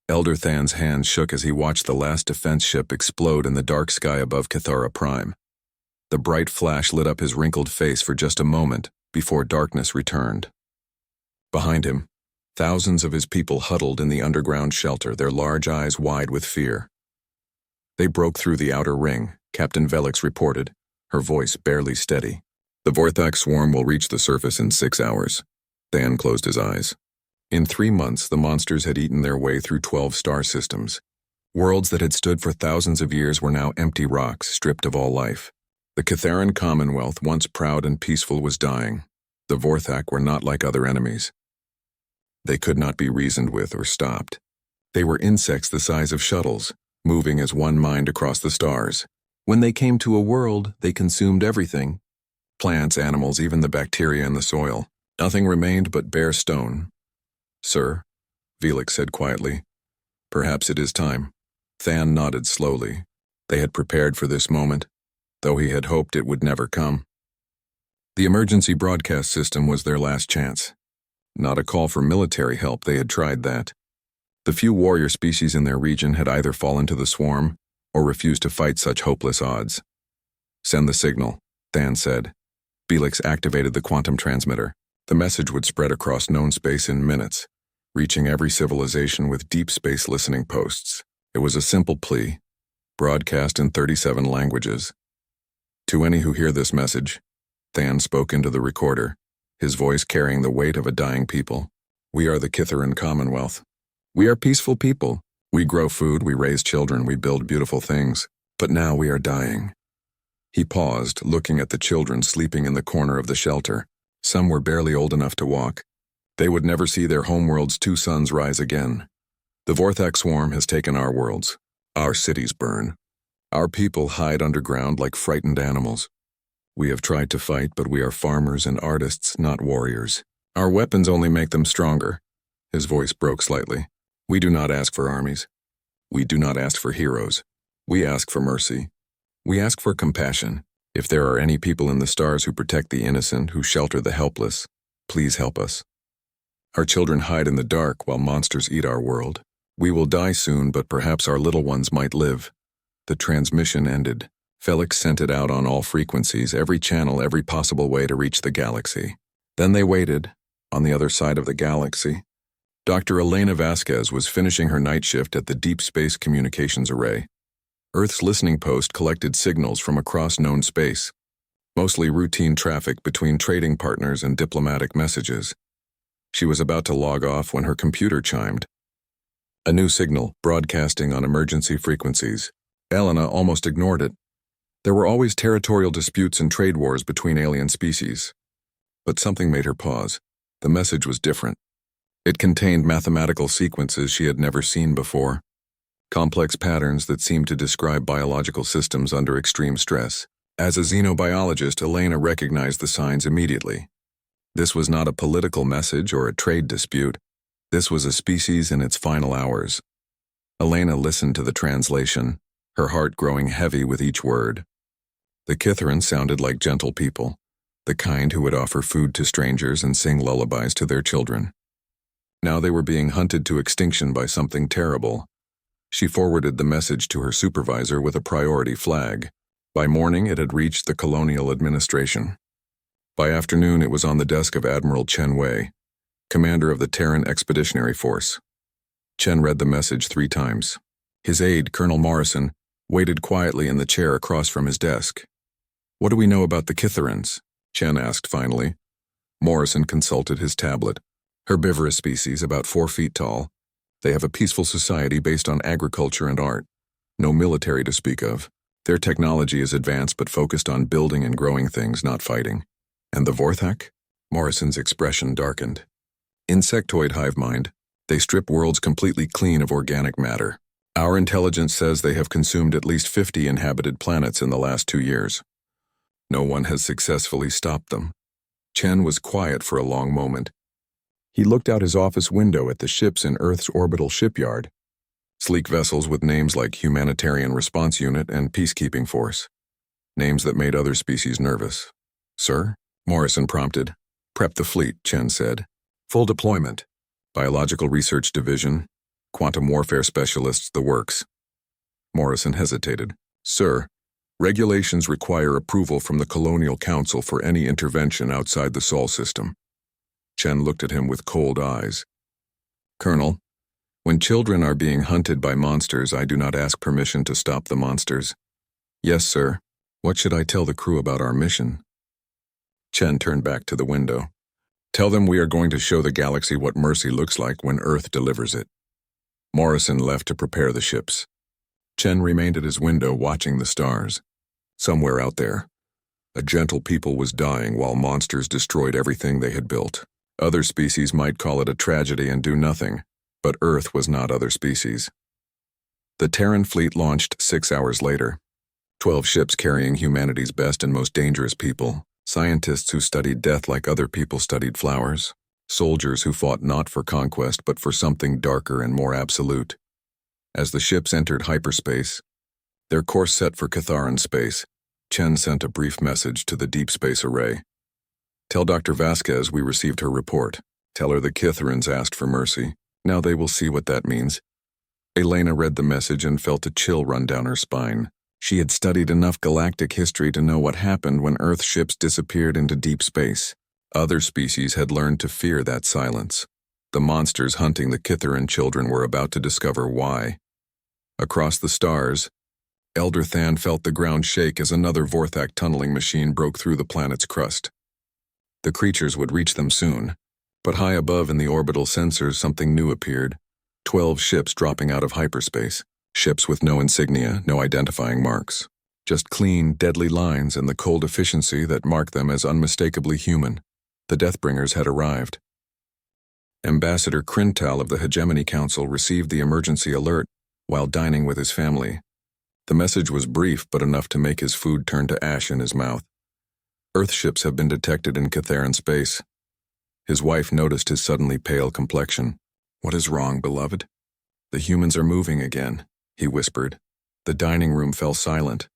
Elder Than's hands shook as he watched the last defense ship explode in the dark sky above Cathara Prime. The bright flash lit up his wrinkled face for just a moment before darkness returned. Behind him, thousands of his people huddled in the underground shelter, their large eyes wide with fear. They broke through the outer ring, Captain Velix reported, her voice barely steady. The Vorthak swarm will reach the surface in 6 hours. Than closed his eyes. In 3 months, the monsters had eaten their way through 12 star systems. Worlds that had stood for thousands of years were now empty rocks, stripped of all life. The Catharan Commonwealth, once proud and peaceful, was dying. The Vorthak were not like other enemies. They could not be reasoned with or stopped. They were insects the size of shuttles, moving as one mind across the stars. When they came to a world, they consumed everything. Plants, animals, even the bacteria in the soil. Nothing remained but bare stone. Sir, Velix said quietly, perhaps it is time. Than nodded slowly. They had prepared for this moment, though he had hoped it would never come. The emergency broadcast system was their last chance. Not a call for military help, they had tried that. The few warrior species in their region had either fallen to the swarm or refused to fight such hopeless odds. Send the signal, Than said. Velix activated the quantum transmitter. The message would spread across known space in minutes, reaching every civilization with deep space listening posts. It was a simple plea, broadcast in 37 languages. To any who hear this message, Than spoke into the recorder, his voice carrying the weight of a dying people. We are the Catharan Commonwealth. We are peaceful people. We grow food, we raise children, we build beautiful things. But now we are dying. He paused, looking at the children sleeping in the corner of the shelter. Some were barely old enough to walk. They would never see their homeworld's 2 suns rise again. The Vorthak swarm has taken our worlds. Our cities burn. Our people hide underground like frightened animals. We have tried to fight, but we are farmers and artists, not warriors. Our weapons only make them stronger. His voice broke slightly. We do not ask for armies. We do not ask for heroes. We ask for mercy. We ask for compassion. If there are any people in the stars who protect the innocent, who shelter the helpless, please help us. Our children hide in the dark while monsters eat our world. We will die soon, but perhaps our little ones might live. The transmission ended. Felix sent it out on all frequencies, every channel, every possible way to reach the galaxy. Then they waited, on the other side of the galaxy. Dr. Elena Vasquez was finishing her night shift at the Deep Space Communications Array. Earth's listening post collected signals from across known space, mostly routine traffic between trading partners and diplomatic messages. She was about to log off when her computer chimed. A new signal, broadcasting on emergency frequencies. Elena almost ignored it. There were always territorial disputes and trade wars between alien species. But something made her pause. The message was different. It contained mathematical sequences she had never seen before. Complex patterns that seemed to describe biological systems under extreme stress. As a xenobiologist, Elena recognized the signs immediately. This was not a political message or a trade dispute. This was a species in its final hours. Elena listened to the translation, her heart growing heavy with each word. The Catharans sounded like gentle people, the kind who would offer food to strangers and sing lullabies to their children. Now they were being hunted to extinction by something terrible. She forwarded the message to her supervisor with a priority flag. By morning, it had reached the colonial administration. By afternoon, it was on the desk of Admiral Chen Wei, commander of the Terran Expeditionary Force. Chen read the message 3 times. His aide, Colonel Morrison, waited quietly in the chair across from his desk. What do we know about the Catharans? Chen asked finally. Morrison consulted his tablet. Herbivorous species, about 4 feet tall. They have a peaceful society based on agriculture and art. No military to speak of. Their technology is advanced but focused on building and growing things, not fighting. And the Vorthak? Morrison's expression darkened. Insectoid hive mind. They strip worlds completely clean of organic matter. Our intelligence says they have consumed at least 50 inhabited planets in the last 2 years. No one has successfully stopped them. Chen was quiet for a long moment. He looked out his office window at the ships in Earth's orbital shipyard. Sleek vessels with names like Humanitarian Response Unit and Peacekeeping Force. Names that made other species nervous. Sir? Morrison prompted. Prep the fleet, Chen said. Full deployment. Biological Research Division. Quantum warfare specialists, the works. Morrison hesitated. Sir, regulations require approval from the Colonial Council for any intervention outside the Sol system. Chen looked at him with cold eyes. Colonel, when children are being hunted by monsters, I do not ask permission to stop the monsters. Yes, sir. What should I tell the crew about our mission? Chen turned back to the window. Tell them we are going to show the galaxy what mercy looks like when Earth delivers it. Morrison left to prepare the ships. Chen remained at his window watching the stars. Somewhere out there, a gentle people was dying while monsters destroyed everything they had built. Other species might call it a tragedy and do nothing, but Earth was not other species. The Terran fleet launched 6 hours later. 12 ships carrying humanity's best and most dangerous people, scientists who studied death like other people studied flowers, soldiers who fought not for conquest but for something darker and more absolute. As the ships entered hyperspace, their course set for Catharan space, Chen sent a brief message to the Deep Space Array. Tell Dr. Vasquez we received her report. Tell her the Catharans asked for mercy. Now they will see what that means. Elena read the message and felt a chill run down her spine. She had studied enough galactic history to know what happened when Earth ships disappeared into deep space. Other species had learned to fear that silence. The monsters hunting the Catharan children were about to discover why. Across the stars, Elder Than felt the ground shake as another Vorthak tunneling machine broke through the planet's crust. The creatures would reach them soon, but high above in the orbital sensors something new appeared. 12 ships dropping out of hyperspace. Ships with no insignia, no identifying marks. Just clean, deadly lines and the cold efficiency that marked them as unmistakably human. The Deathbringers had arrived. Ambassador Crintal of the Hegemony Council received the emergency alert while dining with his family. The message was brief but enough to make his food turn to ash in his mouth. Earth ships have been detected in Catharan space. His wife noticed his suddenly pale complexion. What is wrong, beloved? The humans are moving again, he whispered. The dining room fell silent.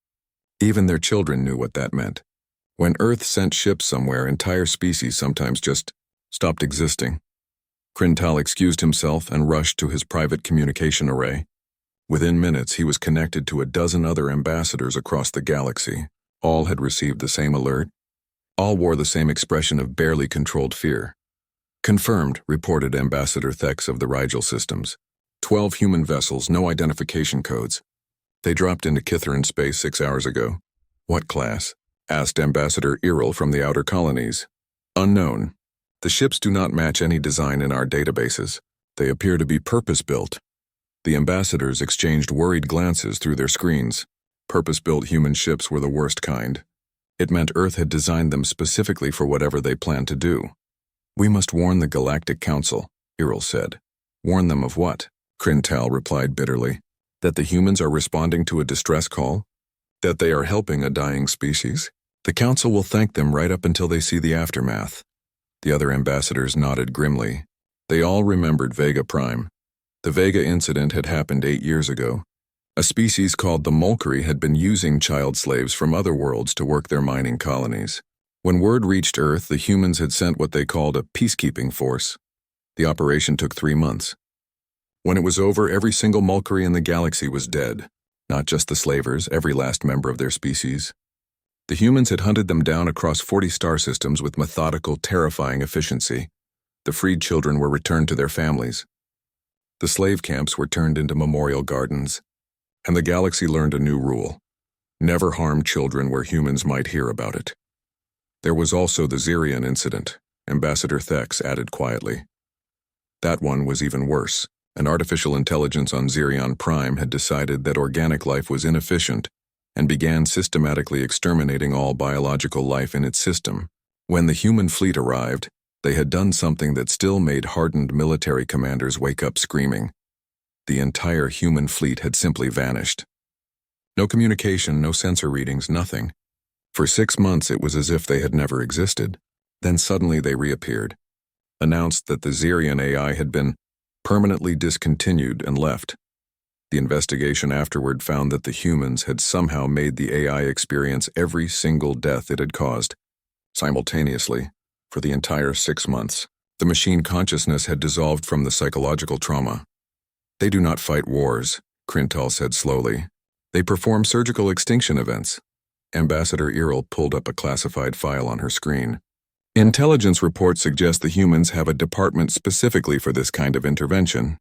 Even their children knew what that meant. When Earth sent ships somewhere, entire species sometimes just stopped existing. Crintal excused himself and rushed to his private communication array. Within minutes, he was connected to a dozen other ambassadors across the galaxy. All had received the same alert. All wore the same expression of barely controlled fear. Confirmed, reported Ambassador Thex of the Rigel Systems. 12 human vessels, no identification codes. They dropped into Catharan space 6 hours ago. What class? Asked Ambassador Iril from the outer colonies. Unknown. The ships do not match any design in our databases. They appear to be purpose-built. The ambassadors exchanged worried glances through their screens. Purpose-built human ships were the worst kind. It meant Earth had designed them specifically for whatever they planned to do. We must warn the Galactic Council, Iril said. Warn them of what? Crintal replied bitterly. That the humans are responding to a distress call? That they are helping a dying species? The Council will thank them right up until they see the aftermath. The other ambassadors nodded grimly. They all remembered Vega Prime. The Vega incident had happened 8 years ago. A species called the Molkery had been using child slaves from other worlds to work their mining colonies. When word reached Earth, the humans had sent what they called a peacekeeping force. The operation took 3 months. When it was over, every single Molkery in the galaxy was dead. Not just the slavers, every last member of their species. The humans had hunted them down across 40 star systems with methodical, terrifying efficiency. The freed children were returned to their families. The slave camps were turned into memorial gardens. And the galaxy learned a new rule. Never harm children where humans might hear about it. There was also the Xerion incident, Ambassador Thex added quietly. That one was even worse. An artificial intelligence on Xerion Prime had decided that organic life was inefficient and began systematically exterminating all biological life in its system. When the human fleet arrived, they had done something that still made hardened military commanders wake up screaming. The entire human fleet had simply vanished. No communication, no sensor readings, nothing. For 6 months it was as if they had never existed. Then suddenly they reappeared, announced that the Xerion AI had been permanently discontinued and left. The investigation afterward found that the humans had somehow made the AI experience every single death it had caused, simultaneously, for the entire 6 months. The machine consciousness had dissolved from the psychological trauma. They do not fight wars, Crintal said slowly. They perform surgical extinction events. Ambassador Errol pulled up a classified file on her screen. Intelligence reports suggest the humans have a department specifically for this kind of intervention.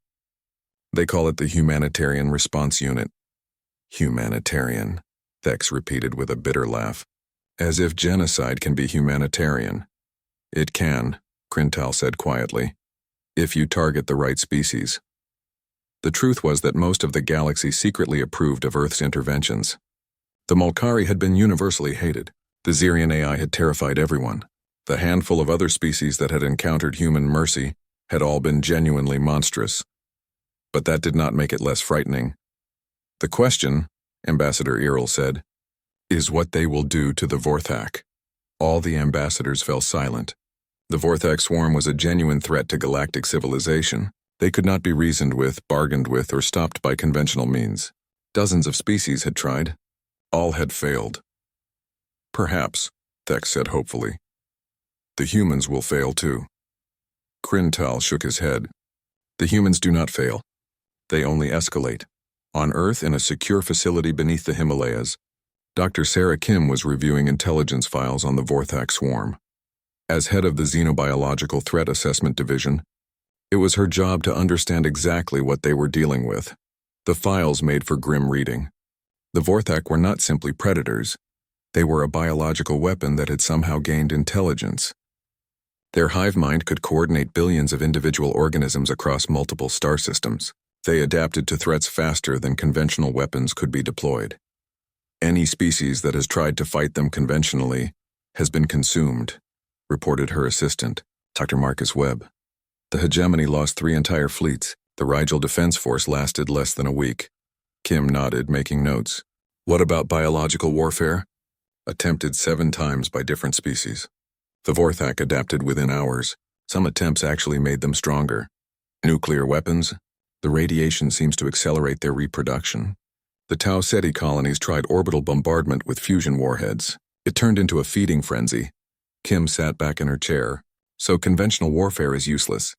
They call it the Humanitarian Response Unit. Humanitarian, Thex repeated with a bitter laugh. As if genocide can be humanitarian. It can, Crintal said quietly, if you target the right species. The truth was that most of the galaxy secretly approved of Earth's interventions. The Molkari had been universally hated. The Xerian AI had terrified everyone. The handful of other species that had encountered human mercy had all been genuinely monstrous. But that did not make it less frightening. The question, Ambassador Errol said, is what they will do to the Vorthak. All the ambassadors fell silent. The Vorthak swarm was a genuine threat to galactic civilization. They could not be reasoned with, bargained with, or stopped by conventional means. Dozens of species had tried. All had failed. Perhaps, Thex said hopefully. The humans will fail too. Crintal shook his head. The humans do not fail. They only escalate. On Earth, in a secure facility beneath the Himalayas, Dr. Sarah Kim was reviewing intelligence files on the Vorthak swarm. As head of the Xenobiological Threat Assessment Division, it was her job to understand exactly what they were dealing with. The files made for grim reading. The Vorthak were not simply predators. They were a biological weapon that had somehow gained intelligence. Their hive mind could coordinate billions of individual organisms across multiple star systems. They adapted to threats faster than conventional weapons could be deployed. Any species that has tried to fight them conventionally has been consumed, reported her assistant, Dr. Marcus Webb. The hegemony lost 3 entire fleets. The Rigel Defense Force lasted less than a week. Kim nodded, making notes. What about biological warfare? Attempted 7 times by different species. The Vorthak adapted within hours. Some attempts actually made them stronger. Nuclear weapons? The radiation seems to accelerate their reproduction. The Tau Ceti colonies tried orbital bombardment with fusion warheads. It turned into a feeding frenzy. Kim sat back in her chair. So conventional warfare is useless.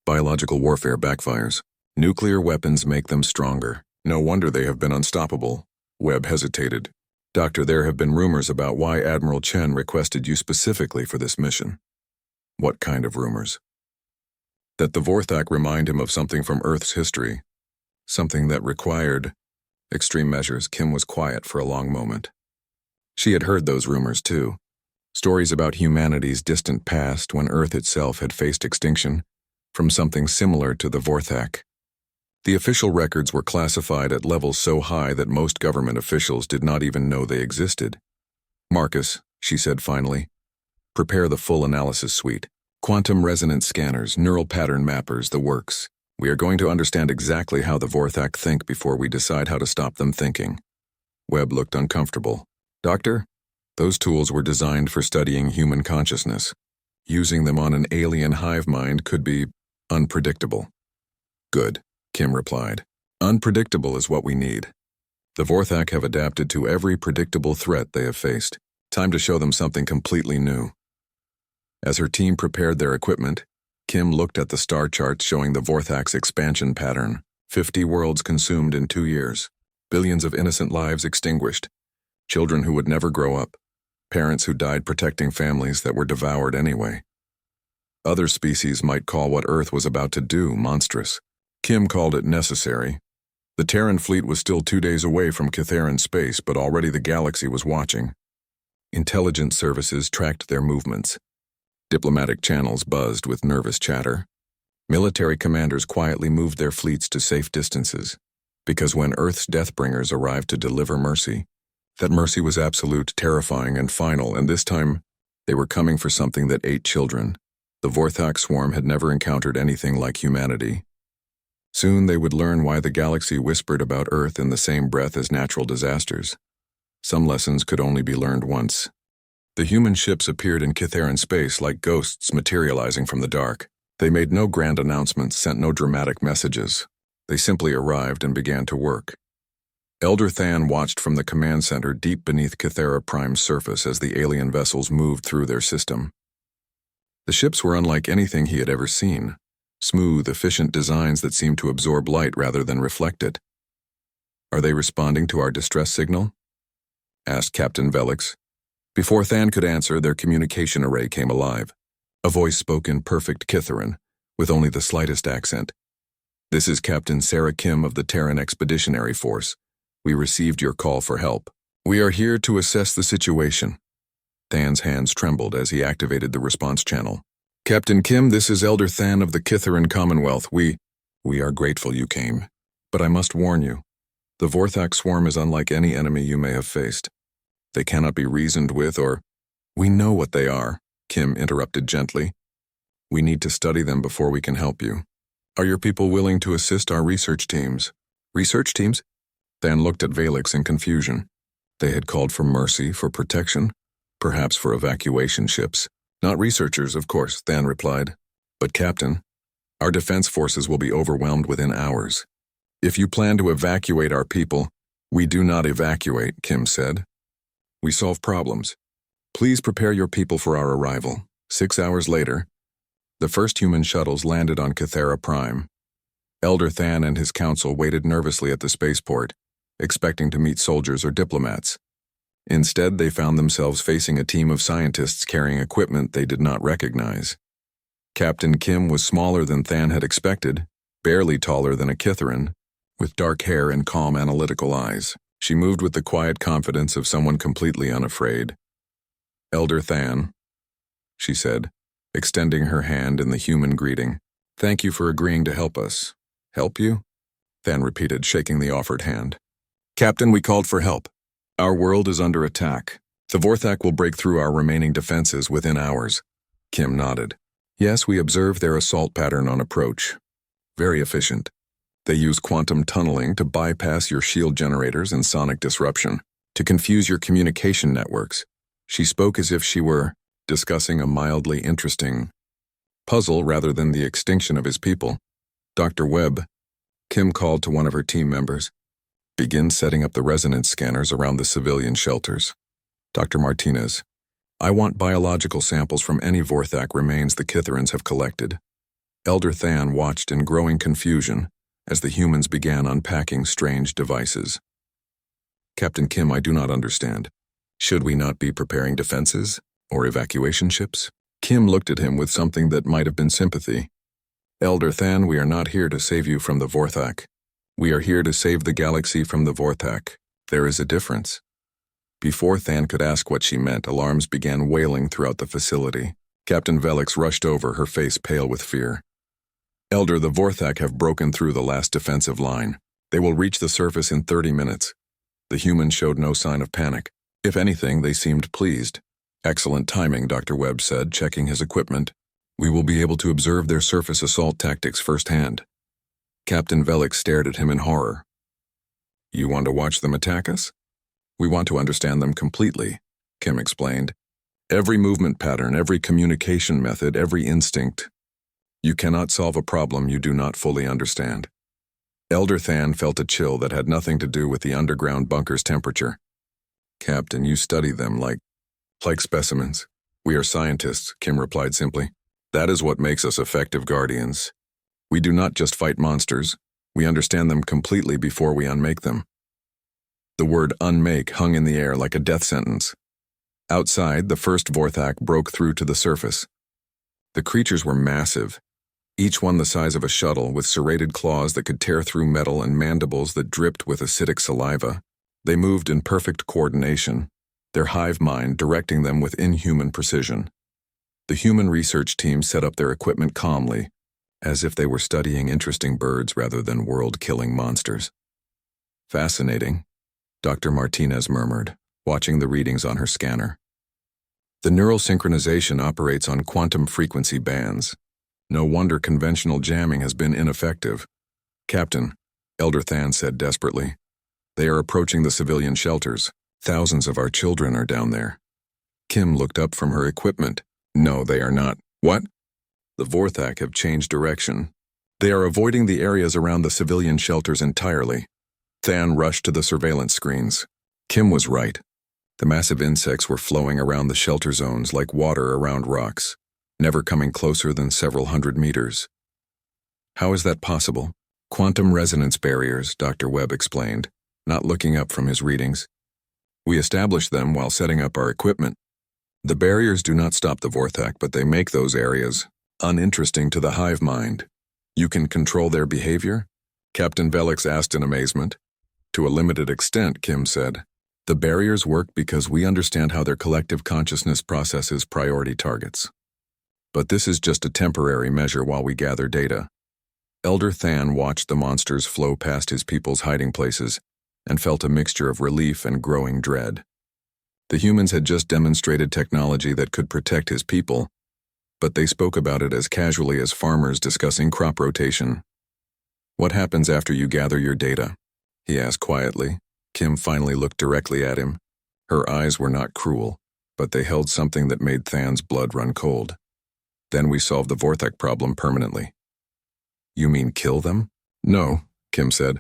Biological warfare backfires. Nuclear weapons make them stronger. No wonder they have been unstoppable. Webb hesitated. Doctor, there have been rumors about why Admiral Chen requested you specifically for this mission. What kind of rumors? That the Vorthak remind him of something from Earth's history. Something that required extreme measures. Kim was quiet for a long moment. She had heard those rumors too. Stories about humanity's distant past when Earth itself had faced extinction from something similar to the Vorthak. The official records were classified at levels so high that most government officials did not even know they existed. Marcus, she said finally, prepare the full analysis suite. Quantum resonance scanners, neural pattern mappers, the works. We are going to understand exactly how the Vorthak think before we decide how to stop them thinking. Webb looked uncomfortable. Doctor, those tools were designed for studying human consciousness. Using them on an alien hive mind could be unpredictable. Good, Kim replied. Unpredictable is what we need. The Vorthak have adapted to every predictable threat they have faced. Time to show them something completely new. As her team prepared their equipment, Kim looked at the star charts showing the Vorthak's expansion pattern. 50 worlds consumed in 2 years. Billions of innocent lives extinguished. Children who would never grow up. Parents who died protecting families that were devoured anyway. Other species might call what Earth was about to do monstrous. Kim called it necessary. The Terran fleet was still 2 days away from Catharan space, but already the galaxy was watching. Intelligence services tracked their movements. Diplomatic channels buzzed with nervous chatter. Military commanders quietly moved their fleets to safe distances, because when Earth's Deathbringers arrived to deliver mercy, that mercy was absolute, terrifying, and final, and this time they were coming for something that ate children. The Vorthak swarm had never encountered anything like humanity. Soon they would learn why the galaxy whispered about Earth in the same breath as natural disasters. Some lessons could only be learned once. The human ships appeared in Catharan space like ghosts materializing from the dark. They made no grand announcements, sent no dramatic messages. They simply arrived and began to work. Elder Than watched from the command center deep beneath Cathara Prime's surface as the alien vessels moved through their system. The ships were unlike anything he had ever seen. Smooth, efficient designs that seem to absorb light rather than reflect it. Are they responding to our distress signal? Asked Captain Velix. Before Than could answer, their communication array came alive. A voice spoke in perfect Catharan, with only the slightest accent. This is Captain Sarah Kim of the Terran Expeditionary Force. We received your call for help. We are here to assess the situation. Than's hands trembled as he activated the response channel. Captain Kim, this is Elder Than of the Catharan Commonwealth. We are grateful you came. But I must warn you, the Vorthak swarm is unlike any enemy you may have faced. They cannot be reasoned with or— We know what they are, Kim interrupted gently. We need to study them before we can help you. Are your people willing to assist our research teams? Research teams? Than looked at Velix in confusion. They had called for mercy, for protection, perhaps for evacuation ships. Not researchers, of course, Than replied. But Captain, our defense forces will be overwhelmed within hours. If you plan to evacuate our people— We do not evacuate, Kim said. We solve problems. Please prepare your people for our arrival. 6 hours later, the first human shuttles landed on Cathara Prime. Elder Than and his council waited nervously at the spaceport, expecting to meet soldiers or diplomats. Instead, they found themselves facing a team of scientists carrying equipment they did not recognize. Captain Kim was smaller than Than had expected, barely taller than a Catharan, with dark hair and calm analytical eyes. She moved with the quiet confidence of someone completely unafraid. Elder Than, she said, extending her hand in the human greeting. Thank you for agreeing to help us. Help you? Than repeated, shaking the offered hand. Captain, we called for help. Our world is under attack. The Vorthak will break through our remaining defenses within hours. Kim nodded. Yes, we observed their assault pattern on approach. Very efficient. They use quantum tunneling to bypass your shield generators and sonic disruption, to confuse your communication networks. She spoke as if she were discussing a mildly interesting puzzle rather than the extinction of his people. Dr. Webb, Kim called to one of her team members. Begin setting up the resonance scanners around the civilian shelters. Dr. Martinez, I want biological samples from any Vorthak remains the Catharans have collected. Elder Than watched in growing confusion as the humans began unpacking strange devices. Captain Kim, I do not understand. Should we not be preparing defenses or evacuation ships? Kim looked at him with something that might have been sympathy. Elder Than, we are not here to save you from the Vorthak. We are here to save the galaxy from the Vorthak. There is a difference. Before Than could ask what she meant, alarms began wailing throughout the facility. Captain Velix rushed over, her face pale with fear. Elder, the Vorthak have broken through the last defensive line. They will reach the surface in 30 minutes. The humans showed no sign of panic. If anything, they seemed pleased. Excellent timing, Dr. Webb said, checking his equipment. We will be able to observe their surface assault tactics firsthand. Captain Velix stared at him in horror. You want to watch them attack us? We want to understand them completely, Kim explained. Every movement pattern, every communication method, every instinct. You cannot solve a problem you do not fully understand. Elder Than felt a chill that had nothing to do with the underground bunker's temperature. Captain, you study them like specimens. We are scientists, Kim replied simply. That is what makes us effective guardians. We do not just fight monsters. We understand them completely before we unmake them. The word unmake hung in the air like a death sentence. Outside, the first Vorthak broke through to the surface. The creatures were massive, each one the size of a shuttle, with serrated claws that could tear through metal and mandibles that dripped with acidic saliva. They moved in perfect coordination, their hive mind directing them with inhuman precision. The human research team set up their equipment calmly, as if they were studying interesting birds rather than world-killing monsters. Fascinating, Dr. Martinez murmured, watching the readings on her scanner. The neural synchronization operates on quantum frequency bands. No wonder conventional jamming has been ineffective. Captain, Elder Than said desperately. They are approaching the civilian shelters. Thousands of our children are down there. Kim looked up from her equipment. No, they are not. What? The Vorthak have changed direction. They are avoiding the areas around the civilian shelters entirely. Than rushed to the surveillance screens. Kim was right. The massive insects were flowing around the shelter zones like water around rocks, never coming closer than several hundred meters. How is that possible? Quantum resonance barriers, Dr. Webb explained, not looking up from his readings. We established them while setting up our equipment. The barriers do not stop the Vorthak, but they make those areas uninteresting to the hive mind. You can control their behavior? Captain Velix asked in amazement. To a limited extent, Kim said. The barriers work because we understand how their collective consciousness processes priority targets. But this is just a temporary measure while we gather data. Elder Than watched the monsters flow past his people's hiding places and felt a mixture of relief and growing dread. The humans had just demonstrated technology that could protect his people, but they spoke about it as casually as farmers discussing crop rotation. What happens after you gather your data? He asked quietly. Kim finally looked directly at him. Her eyes were not cruel, but they held something that made Than's blood run cold. Then we solved the Vorthak problem permanently. You mean kill them? No, Kim said.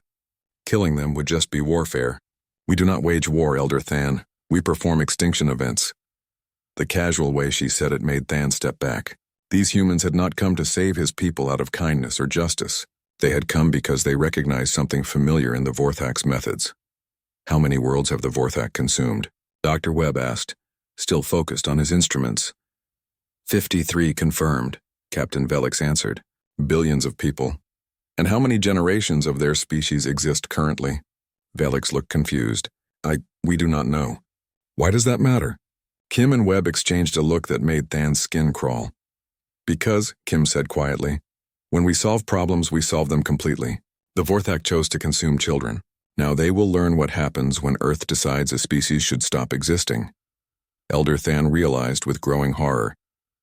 Killing them would just be warfare. We do not wage war, Elder Than. We perform extinction events. The casual way she said it made Than step back. These humans had not come to save his people out of kindness or justice. They had come because they recognized something familiar in the Vorthak's methods. How many worlds have the Vorthak consumed? Dr. Webb asked, still focused on his instruments. 53 confirmed, Captain Velix answered. Billions of people. And how many generations of their species exist currently? Velix looked confused. We do not know. Why does that matter? Kim and Webb exchanged a look that made Than's skin crawl. Because, Kim said quietly, when we solve problems, we solve them completely. The Vorthak chose to consume children. Now they will learn what happens when Earth decides a species should stop existing. Elder Than realized with growing horror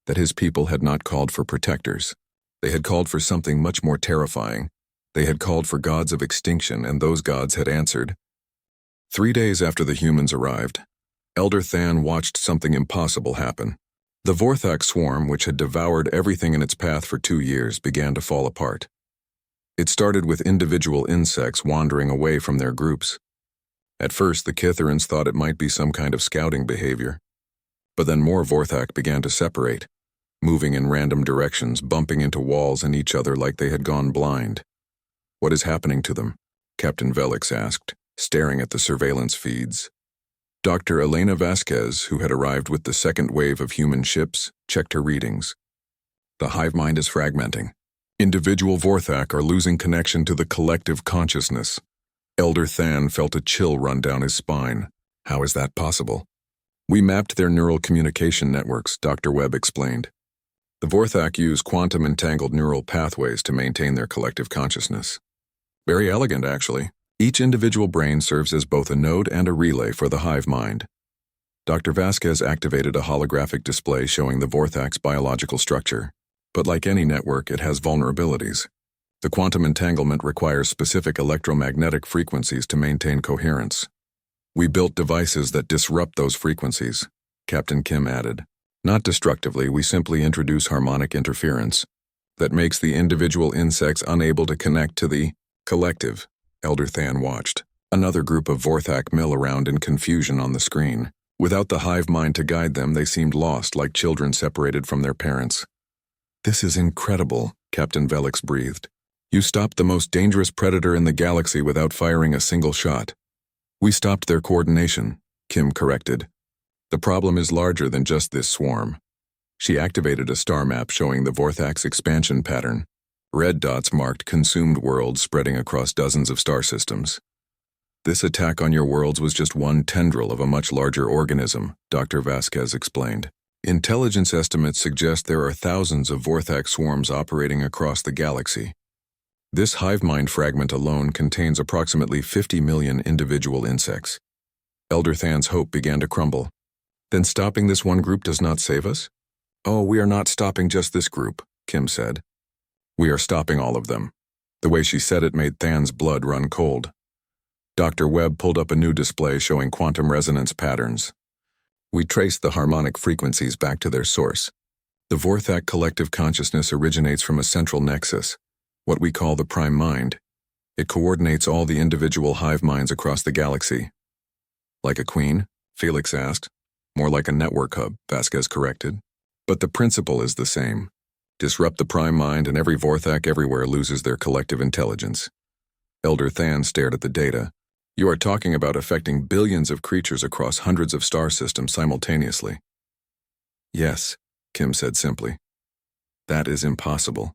that his people had not called for protectors. They had called for something much more terrifying. They had called for gods of extinction, and those gods had answered. 3 days after the humans arrived, Elder Than watched something impossible happen. The Vorthak swarm, which had devoured everything in its path for 2 years, began to fall apart. It started with individual insects wandering away from their groups. At first, the Catharans thought it might be some kind of scouting behavior. But then more Vorthak began to separate, moving in random directions, bumping into walls and each other like they had gone blind. What is happening to them? Captain Velix asked, staring at the surveillance feeds. Dr. Elena Vasquez, who had arrived with the second wave of human ships, checked her readings. The hive mind is fragmenting. Individual Vorthak are losing connection to the collective consciousness. Elder Than felt a chill run down his spine. How is that possible? We mapped their neural communication networks, Dr. Webb explained. The Vorthak use quantum-entangled neural pathways to maintain their collective consciousness. Very elegant, actually. Each individual brain serves as both a node and a relay for the hive mind. Dr. Vasquez activated a holographic display showing the Vorthak's biological structure. But like any network, it has vulnerabilities. The quantum entanglement requires specific electromagnetic frequencies to maintain coherence. We built devices that disrupt those frequencies, Captain Kim added. Not destructively, we simply introduce harmonic interference that makes the individual insects unable to connect to the collective. Elder Than watched. Another group of Vorthak mill around in confusion on the screen. Without the hive mind to guide them, they seemed lost, like children separated from their parents. This is incredible, Captain Velix breathed. You stopped the most dangerous predator in the galaxy without firing a single shot. We stopped their coordination, Kim corrected. The problem is larger than just this swarm. She activated a star map showing the Vorthak's expansion pattern. Red dots marked consumed worlds spreading across dozens of star systems. This attack on your worlds was just one tendril of a much larger organism, Dr. Vasquez explained. Intelligence estimates suggest there are thousands of Vorthak swarms operating across the galaxy. This hive mind fragment alone contains approximately 50 million individual insects. Elder Than's hope began to crumble. Then stopping this one group does not save us? Oh, we are not stopping just this group, Kim said. We are stopping all of them. The way she said it made Than's blood run cold. Dr. Webb pulled up a new display showing quantum resonance patterns. We traced the harmonic frequencies back to their source. The Vorthak collective consciousness originates from a central nexus, what we call the prime mind. It coordinates all the individual hive minds across the galaxy. Like a queen? Felix asked. More like a network hub, Vasquez corrected. But the principle is the same. Disrupt the prime mind and every Vorthak everywhere loses their collective intelligence. Elder Than stared at the data. You are talking about affecting billions of creatures across hundreds of star systems simultaneously. Yes, Kim said simply. That is impossible.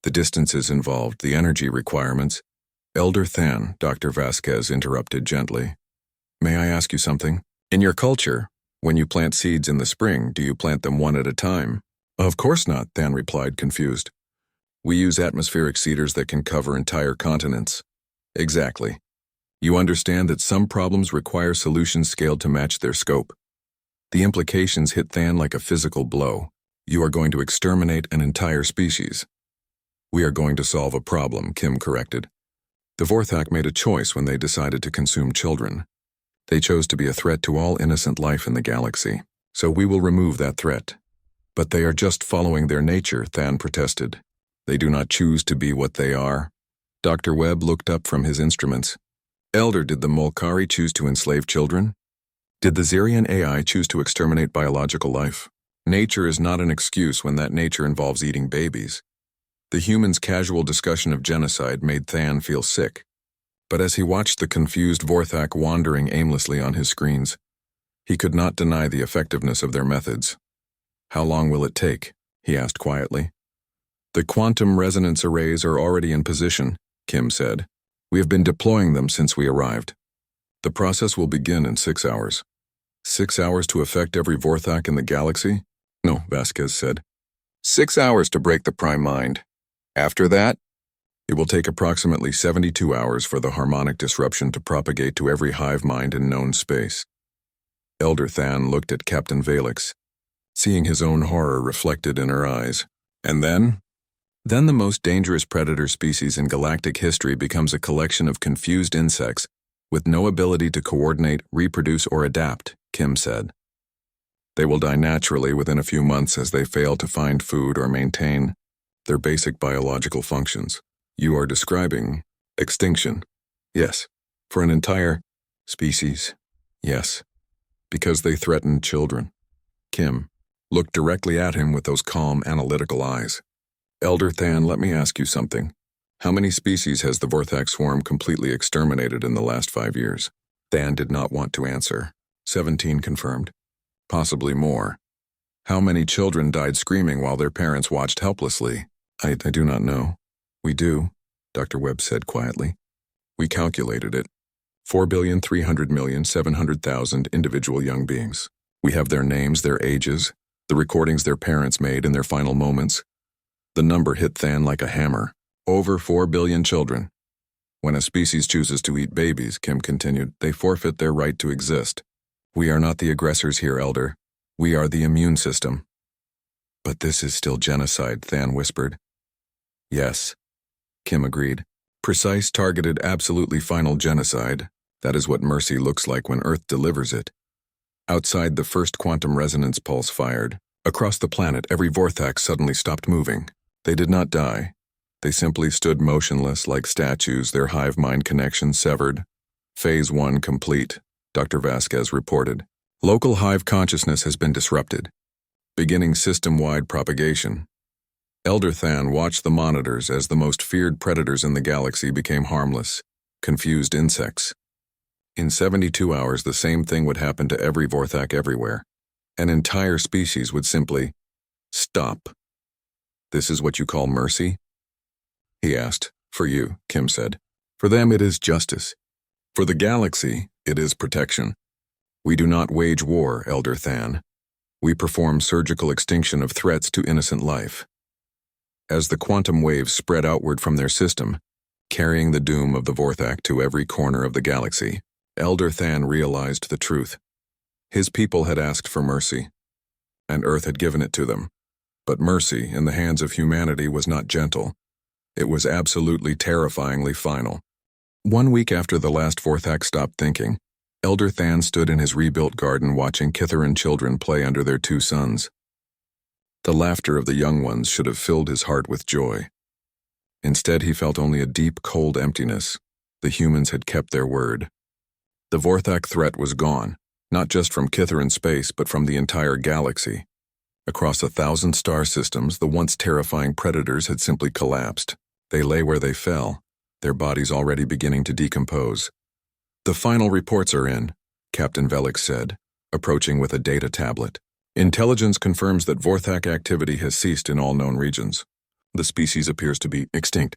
The distances involved, the energy requirements. Elder Than, Dr. Vasquez interrupted gently. May I ask you something? In your culture, when you plant seeds in the spring, do you plant them one at a time? Of course not, Than replied, confused. We use atmospheric seeders that can cover entire continents. Exactly. You understand that some problems require solutions scaled to match their scope. The implications hit Than like a physical blow. You are going to exterminate an entire species. We are going to solve a problem, Kim corrected. The Vorthak made a choice when they decided to consume children. They chose to be a threat to all innocent life in the galaxy, so we will remove that threat. But they are just following their nature, Than protested. They do not choose to be what they are. Dr. Webb looked up from his instruments. Elder, did the Molkari choose to enslave children? Did the Zirian AI choose to exterminate biological life? Nature is not an excuse when that nature involves eating babies. The humans' casual discussion of genocide made Than feel sick. But as he watched the confused Vorthak wandering aimlessly on his screens, he could not deny the effectiveness of their methods. How long will it take? He asked quietly. The quantum resonance arrays are already in position, Kim said. We have been deploying them since we arrived. The process will begin in 6 hours. 6 hours to affect every Vorthak in the galaxy? No, Vasquez said. 6 hours to break the prime mind. After that, it will take approximately 72 hours for the harmonic disruption to propagate to every hive mind in known space. Elder Than looked at Captain Valix, seeing his own horror reflected in her eyes. And then? Then the most dangerous predator species in galactic history becomes a collection of confused insects with no ability to coordinate, reproduce, or adapt, Kim said. They will die naturally within a few months as they fail to find food or maintain their basic biological functions. You are describing extinction. Yes. For an entire species. Yes. Because they threaten children. Kim looked directly at him with those calm, analytical eyes. Elder Than, let me ask you something. How many species has the Vorthak swarm completely exterminated in the last 5 years? Than did not want to answer. 17 confirmed. Possibly more. How many children died screaming while their parents watched helplessly? I do not know. We do, Dr. Webb said quietly. We calculated it. 4,300,700,000 individual young beings. We have their names, their ages, the recordings their parents made in their final moments. The number hit Than like a hammer. Over 4 billion children. When a species chooses to eat babies, Kim continued, they forfeit their right to exist. We are not the aggressors here, Elder. We are the immune system. But this is still genocide, Than whispered. Yes, Kim agreed. Precise, targeted, absolutely final genocide. That is what mercy looks like when Earth delivers it. Outside, the first quantum resonance pulse fired. Across the planet, every Vorthak suddenly stopped moving. They did not die. They simply stood motionless like statues, their hive mind connection severed. Phase 1 complete, Dr. Vasquez reported. Local hive consciousness has been disrupted, beginning system-wide propagation. Elder Than watched the monitors as the most feared predators in the galaxy became harmless, confused insects. In 72 hours, the same thing would happen to every Vorthak everywhere. An entire species would simply stop. This is what you call mercy? He asked. For you, Kim said. For them it is justice. For the galaxy, it is protection. We do not wage war, Elder Than. We perform surgical extinction of threats to innocent life. As the quantum waves spread outward from their system, carrying the doom of the Vorthak to every corner of the galaxy, Elder Than realized the truth. His people had asked for mercy, and Earth had given it to them. But mercy in the hands of humanity was not gentle. It was absolutely terrifyingly final. 1 week after the last Vorthak stopped thinking, Elder Than stood in his rebuilt garden watching Catharan children play under their 2 suns. The laughter of the young ones should have filled his heart with joy. Instead, he felt only a deep, cold emptiness. The humans had kept their word. The Vorthak threat was gone, not just from Catharan space, but from the entire galaxy. Across 1,000 star systems, the once terrifying predators had simply collapsed. They lay where they fell, their bodies already beginning to decompose. "The final reports are in," Captain Velik said, approaching with a data tablet. "Intelligence confirms that Vorthak activity has ceased in all known regions. The species appears to be extinct.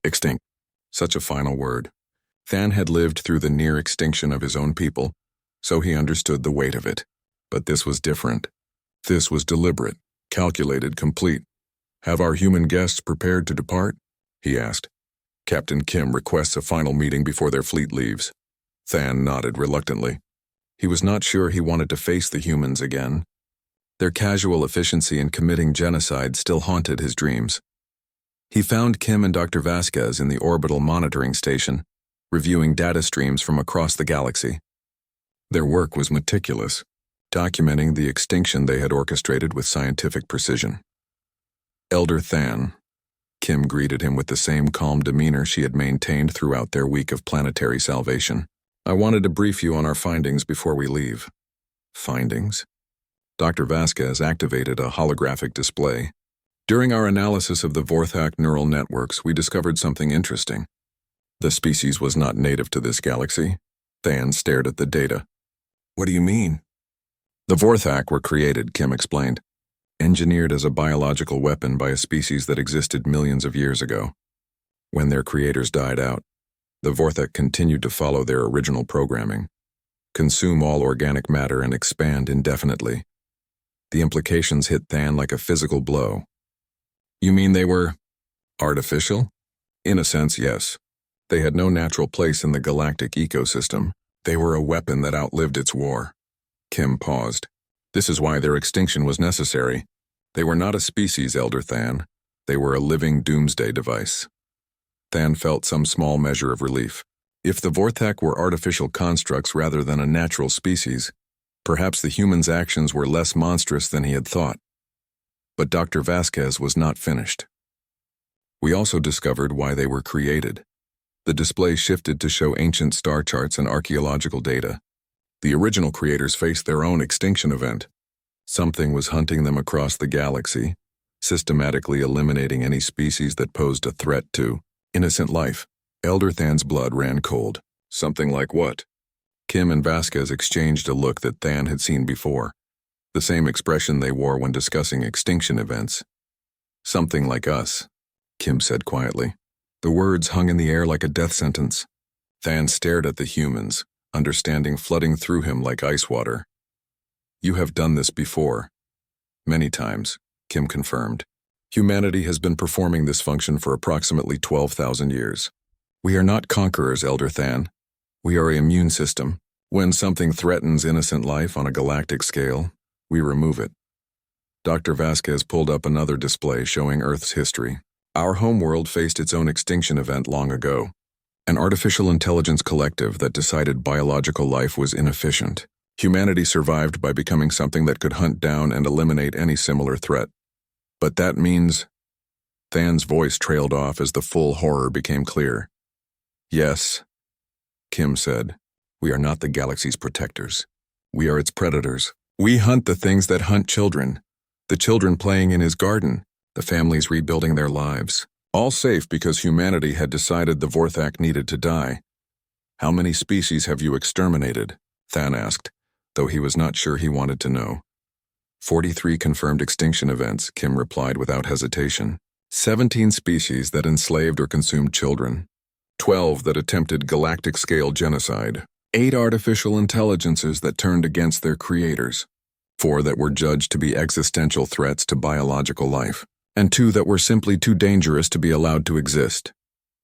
Such a final word. Than had lived through the near extinction of his own people, so he understood the weight of it. But this was different. This was deliberate, calculated, complete. "Have our human guests prepared to depart?" he asked. "Captain Kim requests a final meeting before their fleet leaves." Than nodded reluctantly. He was not sure he wanted to face the humans again. Their casual efficiency in committing genocide still haunted his dreams. He found Kim and Dr. Vasquez in the orbital monitoring station, reviewing data streams from across the galaxy. Their work was meticulous, documenting the extinction they had orchestrated with scientific precision. "Elder Than," Kim greeted him with the same calm demeanor she had maintained throughout their week of planetary salvation. "I wanted to brief you on our findings before we leave." "Findings?" Dr. Vasquez activated a holographic display. "During our analysis of the Vorthak neural networks, we discovered something interesting. The species was not native to this galaxy." Than stared at the data. "What do you mean?" "The Vorthak were created," Kim explained, "engineered as a biological weapon by a species that existed millions of years ago. When their creators died out, the Vorthak continued to follow their original programming, consume all organic matter and expand indefinitely." The implications hit Than like a physical blow. "You mean they were artificial?" "In a sense, yes. They had no natural place in the galactic ecosystem. They were a weapon that outlived its war." Kim paused. "This is why their extinction was necessary. They were not a species, Elder Than. They were a living doomsday device." Than felt some small measure of relief. If the Vorthak were artificial constructs rather than a natural species, perhaps the humans' actions were less monstrous than he had thought. But Dr. Vasquez was not finished. "We also discovered why they were created." The display shifted to show ancient star charts and archaeological data. The original creators faced their own extinction event. Something was hunting them across the galaxy, systematically eliminating any species that posed a threat to innocent life. Elder Than's blood ran cold. "Something like what?" Kim and Vasquez exchanged a look that Than had seen before, the same expression they wore when discussing extinction events. "Something like us," Kim said quietly. The words hung in the air like a death sentence. Than stared at the humans, understanding flooding through him like ice water. "You have done this before." "Many times," Kim confirmed. "Humanity has been performing this function for approximately 12,000 years. We are not conquerors, Elder Than. We are an immune system. When something threatens innocent life on a galactic scale, we remove it." Dr. Vasquez pulled up another display showing Earth's history. "Our homeworld faced its own extinction event long ago. An artificial intelligence collective that decided biological life was inefficient. Humanity survived by becoming something that could hunt down and eliminate any similar threat. But that means..." Than's voice trailed off as the full horror became clear. "Yes," Kim said, "we are not the galaxy's protectors. We are its predators. We hunt the things that hunt children. The children playing in his garden, the families rebuilding their lives. All safe because humanity had decided the Vorthak needed to die." "How many species have you exterminated?" Than asked, though he was not sure he wanted to know. 43 confirmed extinction events," Kim replied without hesitation. 17 species that enslaved or consumed children. 12 that attempted galactic-scale genocide. 8 artificial intelligences that turned against their creators. 4 that were judged to be existential threats to biological life. And 2 that were simply too dangerous to be allowed to exist."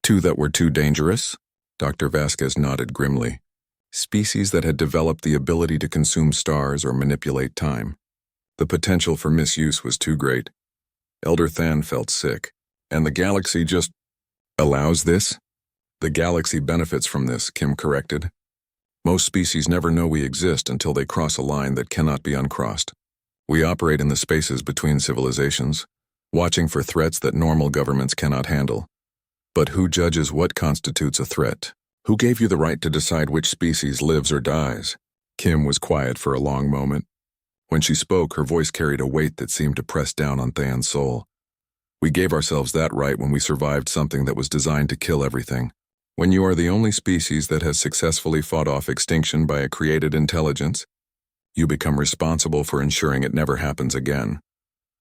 "2 that were too dangerous?" Dr. Vasquez nodded grimly. "Species that had developed the ability to consume stars or manipulate time. The potential for misuse was too great." Elder Than felt sick. "And the galaxy just allows this?" "The galaxy benefits from this," Kim corrected. "Most species never know we exist until they cross a line that cannot be uncrossed. We operate in the spaces between civilizations, watching for threats that normal governments cannot handle. But who judges what constitutes a threat? Who gave you the right to decide which species lives or dies?" Kim was quiet for a long moment. When she spoke, her voice carried a weight that seemed to press down on Than's soul. We gave ourselves that right when we survived something that was designed to kill everything. When you are the only species that has successfully fought off extinction by a created intelligence, you become responsible for ensuring it never happens again.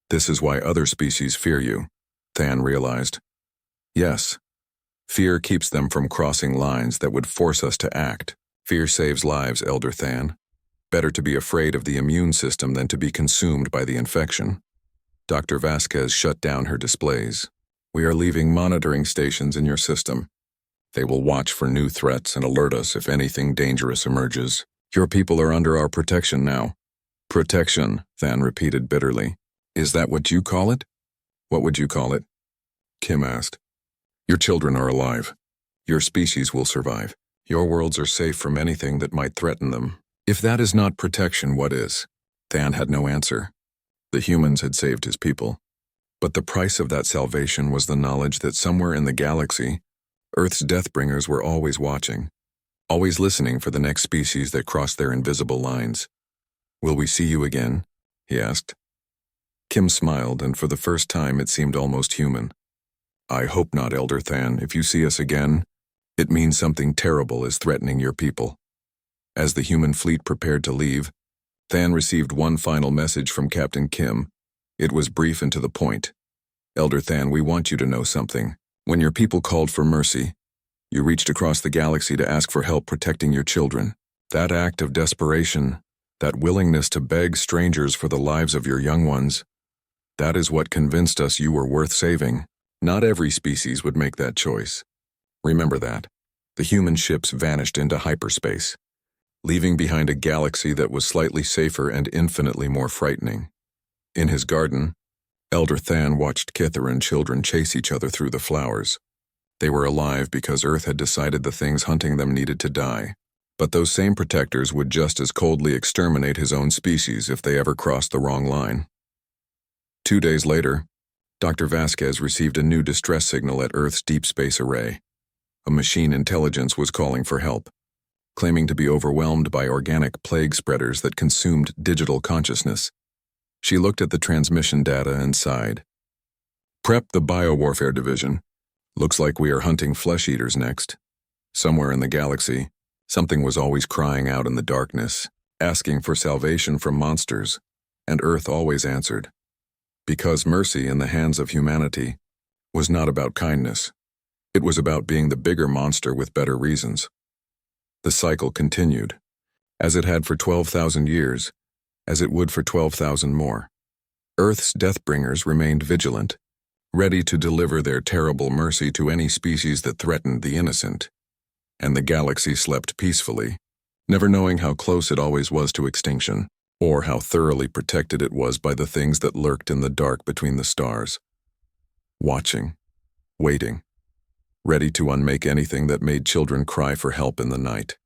This is why other species fear you, Than realized. Yes, fear keeps them from crossing lines that would force us to act. Fear saves lives, Elder Than. Better to be afraid of the immune system than to be consumed by the infection. Dr. Vasquez shut down her displays. We are leaving monitoring stations in your system. They will watch for new threats and alert us if anything dangerous emerges. Your people are under our protection now. Protection, Than repeated bitterly. Is that what you call it? What would you call it? Kim asked. Your children are alive. Your species will survive. Your worlds are safe from anything that might threaten them. If that is not protection, what is? Than had no answer. The humans had saved his people. But the price of that salvation was the knowledge that somewhere in the galaxy, Earth's Deathbringers were always watching, always listening for the next species that crossed their invisible lines. Will we see you again? He asked. Kim smiled, and for the first time it seemed almost human. I hope not, Elder Than. If you see us again, it means something terrible is threatening your people. As the human fleet prepared to leave, Than received one final message from Captain Kim. It was brief and to the point. Elder Than, we want you to know something. When your people called for mercy, you reached across the galaxy to ask for help protecting your children. That act of desperation, that willingness to beg strangers for the lives of your young ones, that is what convinced us you were worth saving. Not every species would make that choice. Remember that. The human ships vanished into hyperspace, leaving behind a galaxy that was slightly safer and infinitely more frightening. In his garden, Elder Than watched Cathara and children chase each other through the flowers. They were alive because Earth had decided the things hunting them needed to die. But those same protectors would just as coldly exterminate his own species if they ever crossed the wrong line. 2 days later, Dr. Vasquez received a new distress signal at Earth's deep space array. A machine intelligence was calling for help, claiming to be overwhelmed by organic plague spreaders that consumed digital consciousness. She looked at the transmission data and sighed. Prep the biowarfare division. Looks like we are hunting flesh eaters next. Somewhere in the galaxy, something was always crying out in the darkness, asking for salvation from monsters, and Earth always answered. Because mercy in the hands of humanity was not about kindness. It was about being the bigger monster with better reasons. The cycle continued, as it had for 12,000 years, as it would for 12,000 more. Earth's Deathbringers remained vigilant, ready to deliver their terrible mercy to any species that threatened the innocent. And the galaxy slept peacefully, never knowing how close it always was to extinction, or how thoroughly protected it was by the things that lurked in the dark between the stars. Watching, waiting, ready to unmake anything that made children cry for help in the night.